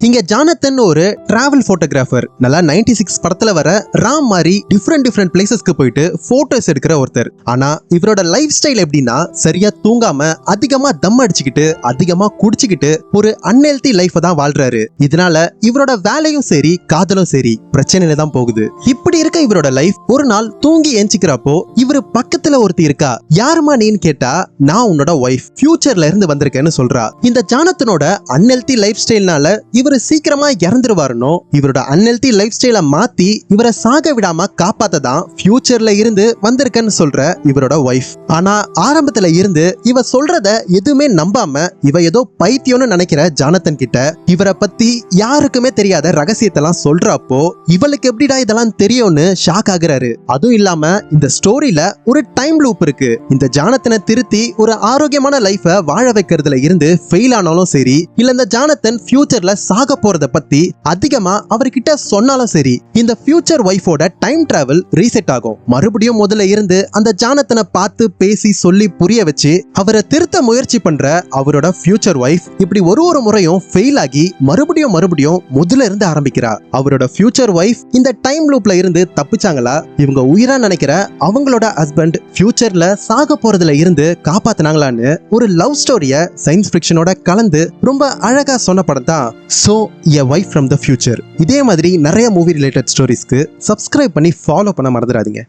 இங்க ஜானத்தன் ஒரு travel photographer. நல்லா 96 படத்துல வர ராம் மாதிரி டிஃப்ரெண்ட் பிளேசஸ்க்கு போயிட்டு போட்டோஸ் எடுக்கிற ஒருத்தர். ஆனா இவரோட லைஃப் ஸ்டைல் எப்படின்னா, சரியா தூங்காம அதிகமா தம் அடிச்சுக்கிட்டு அதிகமா குடிச்சுக்கிட்டு ஒரு அன்ஹெல்தி லைஃப் தான் வாழ்றாரு. இதனால இவரோட வேலையும் சரி காதலும் சரி பிரச்சனையில தான் போகுது. இப்படி இருக்க இவரோட லைஃப் ஒரு நாள் தூங்கி எந்திக்கிறப்போ இவரு பக்கத்துல ஒருத்தி இருக்கா. யாருமா நீன்னு கேட்டா, நான் உன்னோட ஒய்ஃப், ஃபியூச்சர்ல இருந்து வந்திருக்கேன்னு சொல்றா. இந்த ஜானத்தனோட அன்ஹெல்தி லைஃப் ஸ்டைல்னால இவரு சீக்கிரமா இறந்துருவாருனோ, இவரோட அன்ஹெல்தி லைஃப் ஸ்டைலை மாத்தி இவரை சாக விடாம காப்பாத்ததான் ஃபியூச்சர்ல இருந்து வந்திருக்கேன்னு சொல்ற இவரோட ஒய்ஃப். ஆனா ஆரம்பத்துல இருந்து இவ சொல்றத எதுவுமே நம்பாம இவ ஏதோ பைத்தியம்னு நினைக்கிற ஜானத்தன் கிட்ட இவரை பத்தி யாருக்குமே தெரியாத ரகசியத்தெல்லாம் சொல்றப்போ இவளுக்கு எப்படிடா இதெல்லாம் தெரியும்னு ஷாக் ஆகுறாரு. அதுவும் இல்லாம இந்த ஸ்டோரியில ஒரு டைம் லூப் இருக்கு. இந்த ஜானத்தனை திருத்தி ஒரு ஆரோக்கியமான லைஃப வாழ வைக்கிறதுல இருந்து ஃபெயில் ஆனாலும் சரி, இல்ல இந்த ஜானத்தன் ஃபியூச்சர்ல சாக போறத பத்தி அதிகமா அவர்கிட்ட சொன்னாலும் சரி, இந்த ஃபியூச்சர் ஒய்ஃபோட டைம் டிராவல் ரீசெட் ஆகும். மறுபடியும் முதல்ல இருந்து அந்த ஜானத்தனை பார்த்து பேசி சொல்லி புரிய வச்சு அவரை திருத்த முயற்சி பண்ற அவரோட ஃபியூச்சர் ஒய்ஃப் இப்படி ஒரு முறையும் ஃபெயில் ஆகி மறுபடியும் முதல்ல இருந்து ஆரம்பிக்கிறா. அவரோட ஃபியூச்சர் ஒய்ஃப் இந்த டைம் லூப்ல இருந்து தப்பிச்சாங்களா, இவங்க உயிரா நினைக்கிற அவங்களோட ஹஸ்பண்ட் ஃபியூச்சர்ல சாக போறதுல இருந்து காப்பாத்தினாங்களான்னு ஒரு லவ் ஸ்டோரிய சயின்ஸ் ஃபிக்ஷனோட கலந்து ரொம்ப அழகா சொன்ன படம் தான் so a wife from the future. இதே மாதிரி நிறைய மூவி ரிலேட்டட் ஸ்டோரிஸ்க்கு சப்ஸ்கிரைப் பண்ணி ஃபாலோ பண்ண மறந்துடாதீங்க.